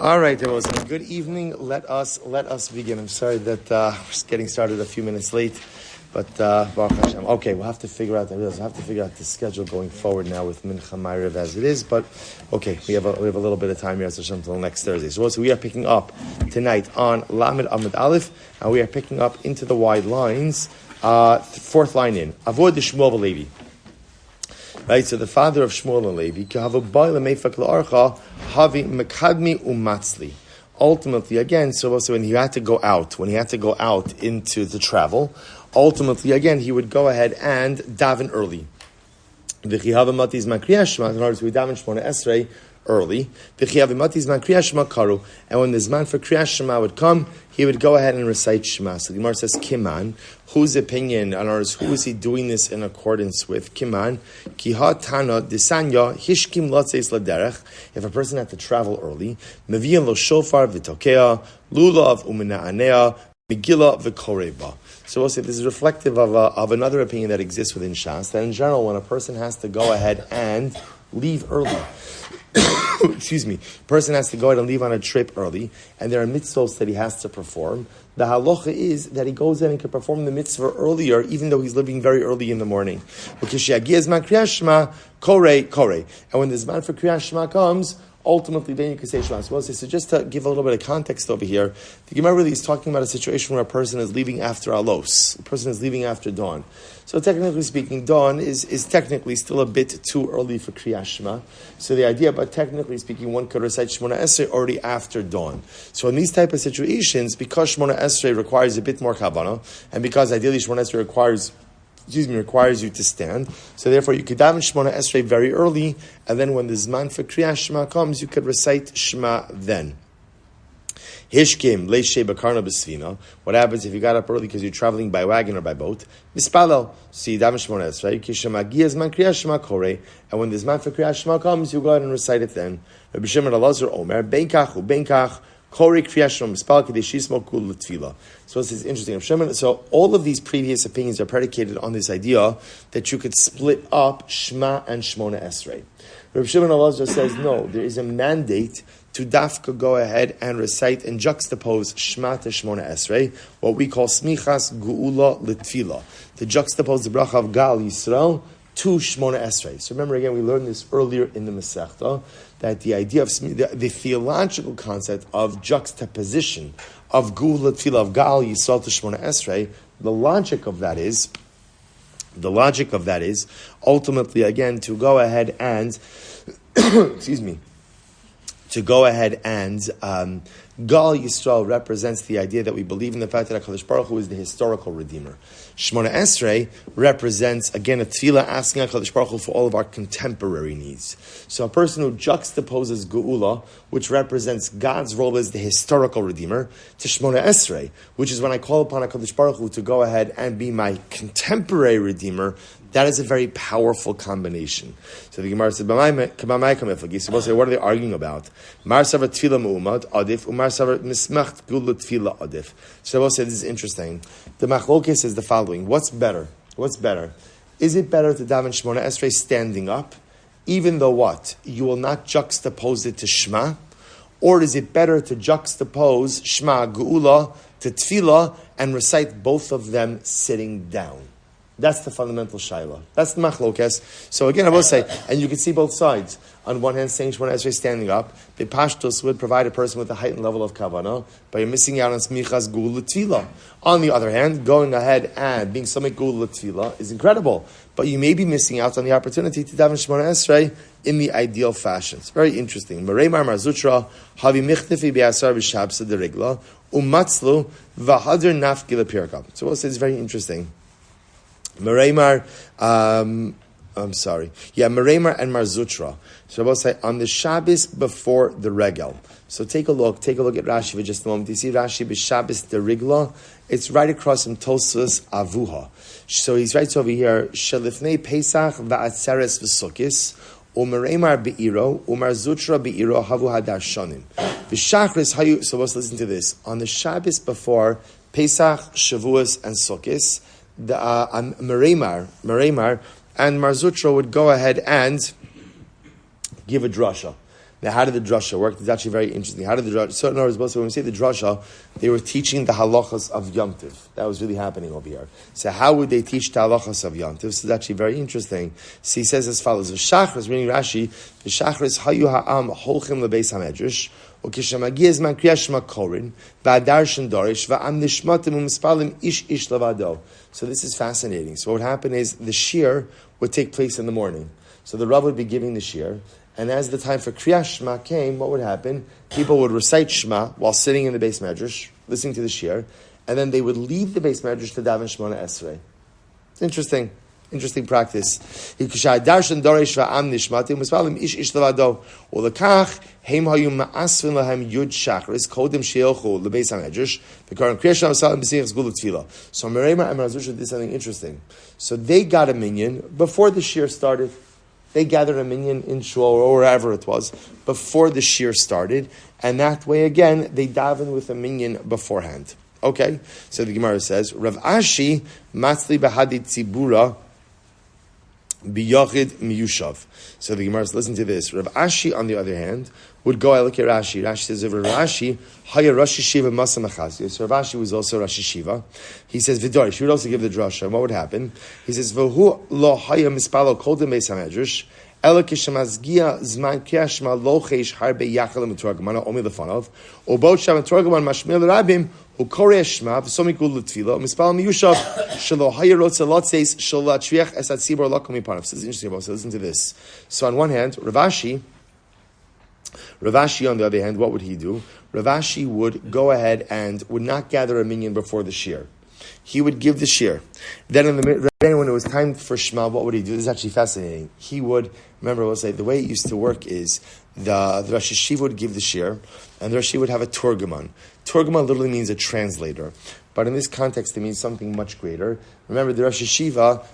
All right, there was a good evening. Let us begin. I'm sorry that we're just getting started a few minutes late, but Baruch Hashem. Okay, we'll have to figure out. I realize we'll have to figure out the schedule going forward now with Mincha Ma'ariv as it is. But okay, we have a little bit of time here until next Thursday. So we are picking up tonight on Lamed Amud Aleph, and we are picking up into the wide lines. Fourth line in Avoid the Shmuel Levi. Right, so the father of Shmuel and Levi, Havi Mekadmi Umatzli. Ultimately, again, so also when he had to go out into the travel, ultimately, again, he would go ahead and daven early. In other words, we daven Shmona Esrei early. And when the Zman for Kriyas Shema would come, he would go ahead and recite Shema. So the Gemara says, Kiman, whose opinion, and ours, who is he doing this in accordance with? Kiman, Kiha Tana Disanya Hishkim Lotzeis Laderech. If a person had to travel early, Mevian Lo Shofar V'Tokea, Lulav Umina Anea, Megillah V'Koreba. So we'll say this is reflective of another opinion that exists within Shas, that in general, when a person has to go ahead and leave early, excuse me, person has to go ahead and leave on a trip early, and there are mitzvahs that he has to perform. The halacha is that he goes in and can perform the mitzvah earlier, even though he's leaving very early in the morning. And when the Zman for Kriyas Shema comes, ultimately, then you can say Shema. So just to give a little bit of context over here, the Gemara really is talking about a situation where a person is leaving after Alos. A person is leaving after dawn. So technically speaking, dawn is technically still a bit too early for Kriyas Shema. So the idea, but technically speaking, one could recite Shmona Esrei already after dawn. So in these type of situations, because Shmona Esrei requires a bit more kavanah, and because ideally Shmona Esrei requires you to stand. So therefore, you could daven Shmona Esrei very early, and then when the Zman for Kriyas Shema comes, you could recite Shema then. Hishkim leishe bakarna b'svina. What happens if you got up early because you're traveling by wagon or by boat? Mispalel. So you daven Shmona Esrei. Kishemagia Zman Kriyas Shema korei. And when the Zman for Kriyas Shema comes, you go ahead and recite it then. Rabbi Shimon Elazar Omer benkach ubenkach. So this is interesting. So all of these previous opinions are predicated on this idea that you could split up Shema and Shmona Esrei. Rabbi Shimon Elazar says no. There is a mandate to dafka go ahead and recite and juxtapose Shema to Shmona Esrei, what we call smichas geula l'tfila, to juxtapose the bracha of Gal Yisrael to Shmona Esrei. So remember again, we learned this earlier in the Masechta, that the idea of the theological concept of juxtaposition of Geula Tefillah of Gal Yisrael to Shmona Esrei, the logic of that is ultimately again to go ahead and Gal Yisrael represents the idea that we believe in the fact that HaKadosh Baruch Hu is the historical Redeemer. Shmona Esrei represents, again, a tefillah asking HaKadosh Baruch Hu for all of our contemporary needs. So a person who juxtaposes Geula, which represents God's role as the historical Redeemer, to Shmona Esrei, which is when I call upon HaKadosh Baruch Hu to go ahead and be my contemporary Redeemer. That is a very powerful combination. So the Gemara said, so what are they arguing about? Mar savar tefillah mu'umad adif, umar savar mismacht gula tefillah adif. So I will say this is interesting. The machlokes is the following. What's better? Is it better to daven Shmona Esrei standing up, even though what? You will not juxtapose it to Shema? Or is it better to juxtapose Shema, Geula, to tefillah, and recite both of them sitting down? That's the fundamental shaila. That's the machlokes. So again, I will say, and you can see both sides. On one hand, saying Shmona Esrei standing up, the pashtus would provide a person with a heightened level of kavanah, but you're missing out on smichas geula tefillah. On the other hand, going ahead and being samik geula tefillah is incredible, but you may be missing out on the opportunity to daven Shmona Esrei in the ideal fashion. It's very interesting. Mareimar Marzutra havi michtifi be'asar b'shabsa derigla umatzlu v'hadir nafki lepirkab. So we'll say it's very interesting. Mareimar and Marzutra. So we'll say on the Shabbos before the Regel. So take a look at Rashi for just a moment. You see Rashi b'Shabbos the Rigla. It's right across from Tosfos Avuha. So he writes over here, Shelifnei Pesach va'atzeres v'Sukkis, u'Mareimar be'iro, u'Marzutra be'iro havu hadar shonim. V'Shachris hayu. So let's listen to this. On the Shabbos before Pesach, Shavuos, and Sukkis, the Mareimar and Marzutra would go ahead and give a drasha. Now, how did the drasha work? It's actually very interesting. How did the drasha? So, in other words, when we say the drasha, they were teaching the halachas of Yom Tov. That was really happening over here. So, how would they teach the halachas of Yom Tov? So, it's actually very interesting. So, he says as follows: "V'shachris," meaning Rashi, "V'shachris hayu ha'am holchem lebeis hamedrash." So this is fascinating. So what happened is the shir would take place in the morning. So the Rav would be giving the shir, and as the time for Kriyas Shema came, what would happen? People would recite Shema while sitting in the Beis Medrash, listening to the shir, and then they would leave the Beis Medrash to daven Shemona Esrei. It's interesting. Interesting practice. So the Gemara says, Merema and Marazusha did something interesting. So they got a minyan before the shir started. They gathered a minyan in Shul or wherever it was before the shir started, and that way again they davened with a minyan beforehand. Okay, so the Gemara says, Rav Ashi matzli behadi tzibura biyachid miyushav. So the Gemara says, listen to this. Rav Ashi, on the other hand, would go. I look at Rashi. Rashi says, Rav Ashi haya Rosh Yeshiva masa machazia. So Rav Ashi was also Rosh Yeshiva. He says Vidori. She would also give the drasha. And what would happen? He says V'hu lo haya mispalo kol dem beis hamedrash. Ela kishamazgia zman kiyashma lo cheish harbe yachal mitorgamana omi lefanov. Obot sham mitorgaman mashmil rabim. Who koreshma v'somikul l'tfila mispal miyushav shelo hayerotza lotzeis shelo triach esat sibor lakom mipanav. This is interesting. So listen to this. So on one hand, Ravashi, on the other hand, what would he do? Ravashi would go ahead and would not gather a minyan before the shir. He would give the shir. Then when it was time for Shema, what would he do? This is actually fascinating. He would, remember, we'll say, the way it used to work is the Rosh Yeshiva would give the shir, and the Rosh Yeshiva would have a turgaman. Turgaman literally means a translator. But in this context, it means something much greater. Remember, the Rosh Yeshiva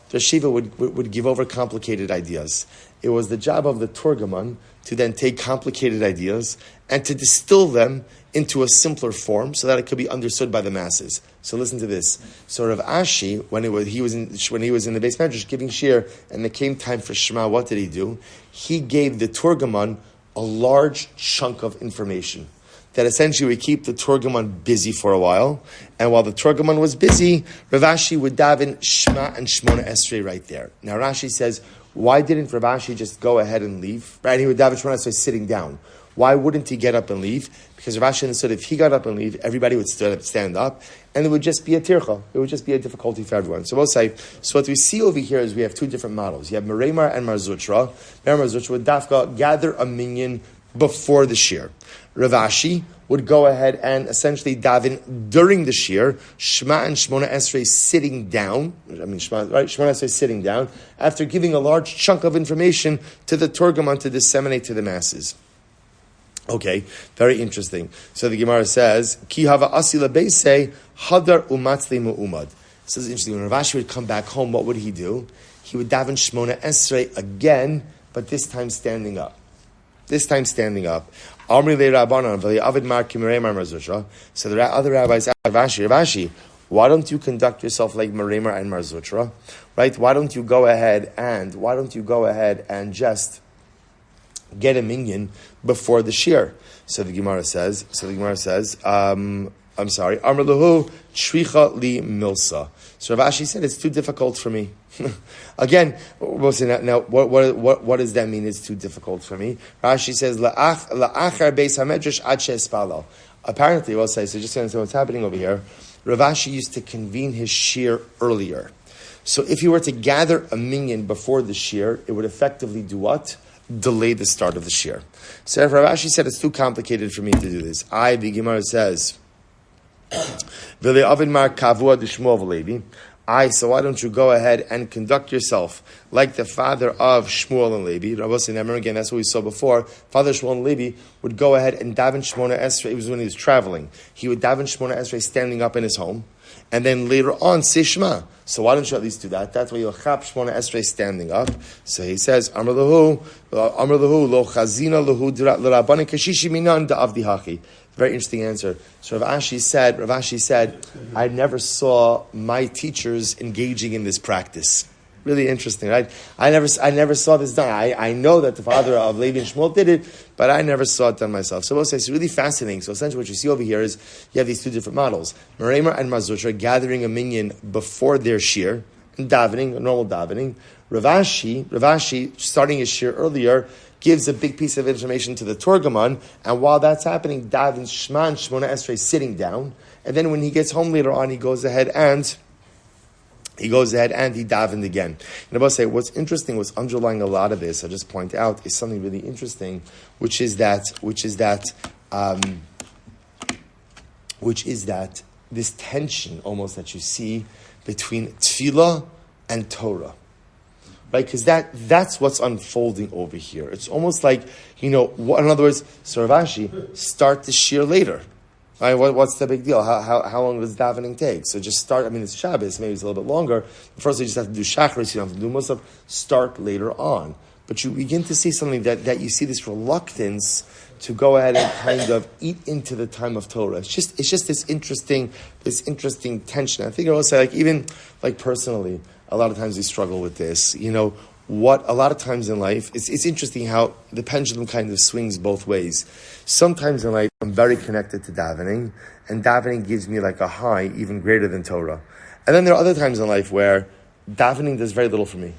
would give over complicated ideas. It was the job of the turgaman to then take complicated ideas and to distill them into a simpler form so that it could be understood by the masses. So listen to this. So Rav Ashi, when he was in the Beis Medrash giving shir, and it came time for Shema, what did he do? He gave the turgaman a large chunk of information that essentially would keep the turgaman busy for a while. And while the turgaman was busy, Rav Ashi would daven Shema and Shemona Esrei right there. Now Rashi says, why didn't Rav Ashi just go ahead and leave? Right? He would daven Shemona Esrei sitting down. Why wouldn't he get up and leave? Because Rav Ashi understood if he got up and leave, everybody would stand up, and it would just be a tircha. It would just be a difficulty for everyone. So we'll say, so what we see over here is we have two different models. You have Meremar and Marzutra. Marzutra would dafka gather a minyan before the shir. Rav Ashi would go ahead and essentially daven during the shir, Shema and Shemona Esrei sitting down, Shemona Esrei sitting down, after giving a large chunk of information to the Turgaman to disseminate to the masses. Okay, very interesting. So the Gemara says, Ki hava asila beise hadar umatzli mu'umad. This is interesting. When Rav Ashi would come back home, what would he do? He would daven Shemona Esrei again, but this time standing up. Amri le Rabbanan v'li avid mar kimerei mar Marzutra. So the other rabbis asked Rav Ashi, why don't you conduct yourself like Meremar and Marzutra? Right? Why don't you go ahead and just get a minyan before the shir? So the Gemara says, I'm sorry, Amr lahu shricha li milsa. So Rav Ashi said, it's too difficult for me. Again, we'll say now what does that mean? It's too difficult for me. Rashi says, la'achar beis hamedrash ad she'espalo. Apparently, we'll say, so just to understand what's happening over here, Rav Ashi used to convene his shir earlier. So if he were to gather a minyan before the shir, it would effectively do what? Delay the start of the shir. So if Rav Ashi said it's too complicated for me to do this, the Gemara says, so why don't you go ahead and conduct yourself like the father of Shmuel and Levi? Rabbi said, remember again, that's what we saw before. Father Shmuel and Levi would go ahead and daven Shemona Esrei. It was when he was traveling. He would daven Shemona Esrei standing up in his home, and then later on say Shema. So why don't you at least do that? That's why you'll chap Shemona Esrei standing up. So he says, Amr lahu lo chazina lahu l'rabbanim kashishi minan da'avdi hachi. Very interesting answer. So Rav Ashi said, I never saw my teachers engaging in this practice. Really interesting, right? I never saw this done. I know that the father of Levi and Shmuel did it, but I never saw it done myself. So we'll say it's really fascinating. So essentially what you see over here is you have these two different models. Meremer and Mazuch are gathering a minyan before their shir, and davening, a normal davening. Ravashi, starting his shir earlier, gives a big piece of information to the Torgamon, and while that's happening, davens Shema and Shmona Esrei sitting down, and then when he gets home later on, he goes ahead and he davened again. And I must say, what's interesting, what's underlying a lot of this, I just point out, is something really interesting, which is that this tension almost that you see between tefillah and Torah. Right, because that's what's unfolding over here. It's almost like, in other words, Saravashi, start the shir later. Right, what's the big deal? How long does davening take? So just start, it's Shabbos, maybe it's a little bit longer. First you just have to do Shachris, you don't have to do Musaf, start later on. But you begin to see something that you see this reluctance to go ahead and kind of eat into the time of Torah. It's just this interesting tension. I think I will say, even personally, a lot of times we struggle with this. A lot of times in life, it's interesting how the pendulum kind of swings both ways. Sometimes in life, I'm very connected to davening, and davening gives me a high even greater than Torah. And then there are other times in life where davening does very little for me.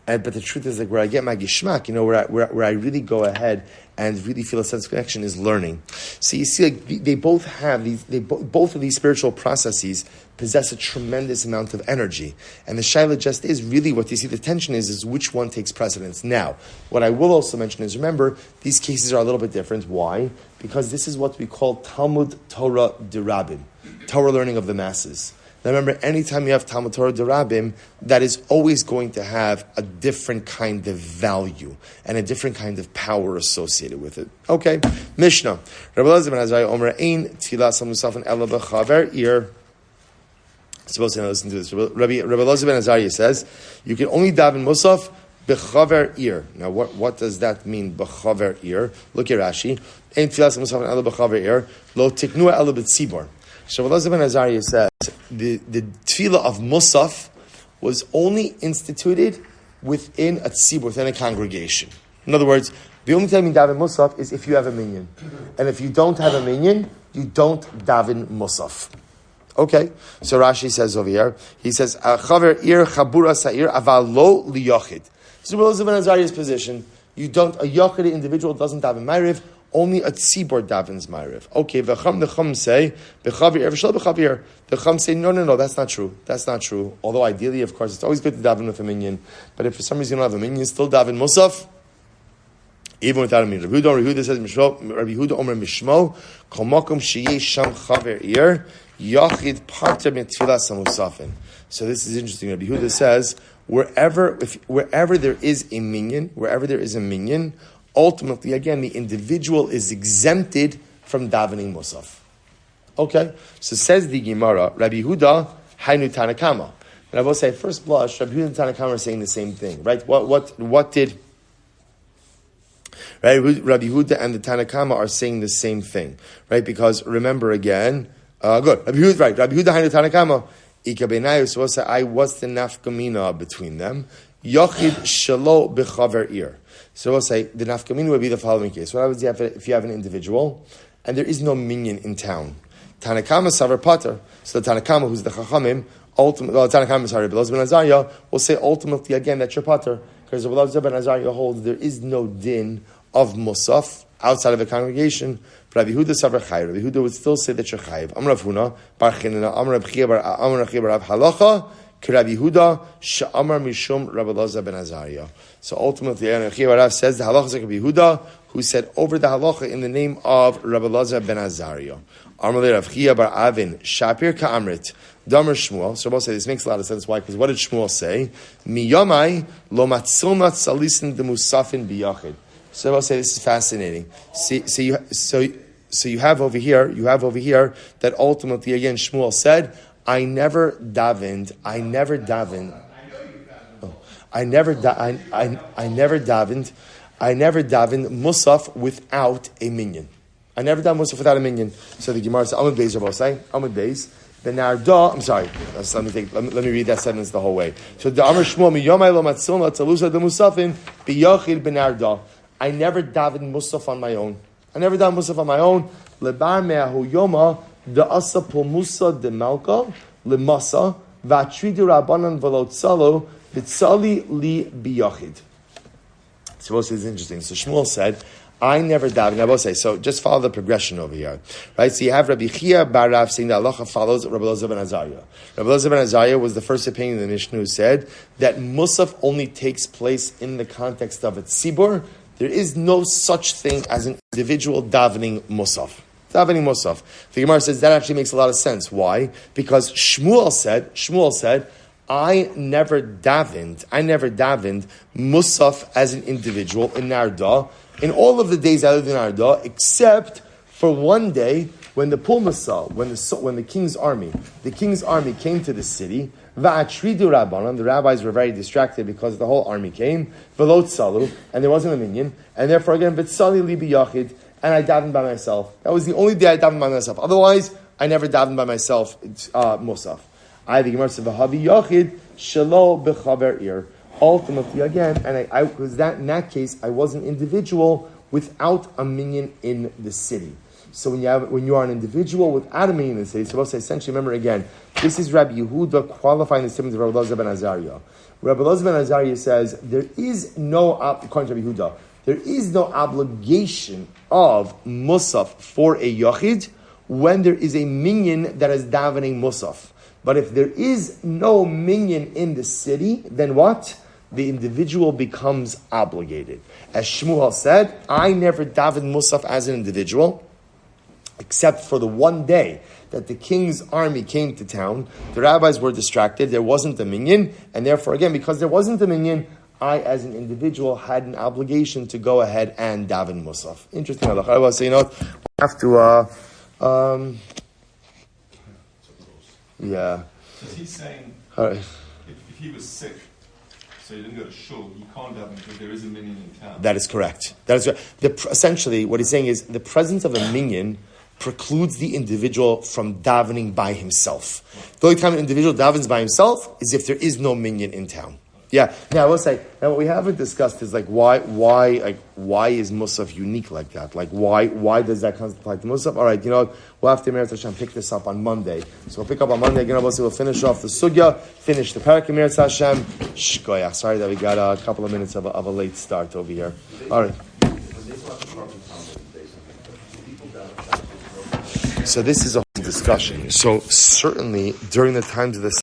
But the truth is, where I get my gishmak, where I really go ahead and really feel a sense of connection is learning. So you see, they both have both of these spiritual processes possess a tremendous amount of energy. And the shaila just is really what you see the tension is which one takes precedence. Now, what I will also mention is, remember, these cases are a little bit different. Why? Because this is what we call Talmud Torah Dirabim, Torah learning of the masses. Now remember, anytime you have Talmud Torah Dirabim, that is always going to have a different kind of value and a different kind of power associated with it. Okay, Mishnah. Rabbi Elazar ben Azariah Omer Ein Tfilas HaMusafin Ela B'Chaver Ir. Suppose to listen to this. Rabbi Elazar ben Azariah says you can only daven Musaf B'Chaver Ir. Now what does that mean? B'Chaver Ir. Look at Rashi. Ein Tfilas HaMusafin Ela B'Chaver Ir Lo Tiknua Ela B'Tzibor. Rabbi Elazar ben Azariah says the tefillah of Musaf was only instituted within a tzibur, within a congregation. In other words, the only time you daven Musaf is if you have a minyan. And if you don't have a minyan, you don't daven Musaf. Okay, so Rashi says over here, he says, Chaver ir Chaburah sa'ir aval lo liyochid. So Rabbi Elazar ben Azariah's position, a yochid individual doesn't daven Ma'ariv, only a tzibor davens Ma'ariv. Okay, the Chum say, the Chum say, no, that's not true. That's not true. Although ideally, of course, it's always good to daven with a minyan. But if for some reason you don't have a minyan, still daven Musaf, even without a minyan. Rabbi Yehuda says, Rabbi Yehuda Omer Mishmo, Kol Makom Sheyeh Sham Chaver Ir, Yachid Parta Mitfilas HaMusafin. So this is interesting. Rabbi Yehuda says, wherever there is a minyan, ultimately, again, the individual is exempted from davening Musaf. Okay? So says the Gemara, Rabbi Yehuda, Hainu Tanakama. And I will say, first blush, Rabbi Yehuda and Tanakama are saying the same thing, right? What did... Right? Rabbi Yehuda and the Tanakama are saying the same thing, right? Because remember again, good. Rabbi Yehuda, right? Rabbi Yehuda, Hainu Tanakama, Ika Beinayu, so what's the nafkamina between them? Yochid Shalo B'Chaver Ir. So we'll say the nafkamina would be the following case. What happens if you have an individual and there is no minyan in town? Tanakama Savar Pater. So the Tanakama, who's the Chachamim, Tanakama, sorry, Rabbi Elazar ben Azariah, will say ultimately again that you're Pater. Because Rabbi Elazar ben Azariah holds there is no din of Musaf outside of the congregation. Rabbi Yehuda Savar Chai. Rabbi Yehuda would still say that you're Chayiv. Amar Rav Huna, Bar Chinina, Amar Rav Chia Bar Halacha, Rabbi Yehuda, Sha'amar Mishum Rabbi Elazar ben Azariah. So ultimately, Rabbi Chia says the halacha is like Rabbi Yehuda, who said over the halacha in the name of Rabbi Elazar ben Azariah. Amar Rav Chia Bar Avin, Shapir Ka'amrit, Damer Shmuel. So we'll say this makes a lot of sense. Why? Because what did Shmuel say? Miyamai lo matzilmat salisin demusafin biyachid. So we'll say this is fascinating. So you have over here that ultimately again Shmuel said, I never davened Musaf without a minyan. I never davened Musaf without a minyan. So the Gemara says, Amud Beis, Rabbi say, Amud Beis, benarda. I'm sorry. Let me read that sentence the whole way. So the Amar Shmuel miyomai lo matzilna talusa de musafin biyachid benarda. I never davened musaf on my own. Lebar me'ahu yoma the asa pulmusa de malka lemasa v'atridu rabbanan v'lo tzalo v'tzali li biyachid. So this is interesting. So Shmuel said, I never davened. I will say, so just follow the progression over here. Right? So you have Rabbi Chia bar Rav saying that halacha follows Rabbi Elazar ben Azariah. Rabbi Elazar ben Azariah was the first opinion of the Mishnah who said that musaf only takes place in the context of a tzibur. There is no such thing as an individual davening musaf. The Gemara says that actually makes a lot of sense. Why? Because Shmuel said, I never davened musaf as an individual in Narda in all of the days I lived in Narda, except for one day when the Pulmasa, when the king's army came to the city. Va'atridu rabbanon, the rabbis were very distracted because the whole army came. V'lo tzalu, and there wasn't a minion, and therefore again v'tzali li biyachid, and I davened by myself. That was the only day I davened by myself. Otherwise, I never davened by myself. Musaf. I the Gemara said v'havi yachid shelo b'chaver ir. Ultimately, again, and I was that in that case, I was an individual without a minion in the city. So when you are an individual without a minion in the city, so essentially remember again, this is Rabbi Yehuda qualifying the statement of Rabbi Elazar ben Azariah. Rabbi Elazar ben Azariah says there is no, according to Rabbi Yehuda, there is no obligation of musaf for a yachid when there is a minion that is davening musaf. But if there is no minion in the city, then what? The individual becomes obligated. As Shmuel said, I never davened musaf as an individual, except for the one day that the king's army came to town. The rabbis were distracted. There wasn't a minyan. And therefore, again, because there wasn't a minyan, I, as an individual, had an obligation to go ahead and daven musaf. Interesting. I was saying, we have to, yeah. So he's saying, right. if he was sick, so he didn't go to shul, he can't daven because there is a minyan in town. That is correct. Essentially, what he's saying is the presence of a minyan precludes the individual from davening by himself. The only time an individual davens by himself is if there is no minyan in town. Yeah. Now I will say, now what we haven't discussed is why is Musaf unique like that? Why does that concept apply to Musaf? All right, we'll have to Meretz Hashem pick this up on Monday. So we'll pick up on Monday again. We'll finish off the sugya, finish the parak Meretz Hashem. Shkoyach. Sorry that we got a couple of minutes of a late start over here. All right. So this is a whole discussion. So certainly during the times of the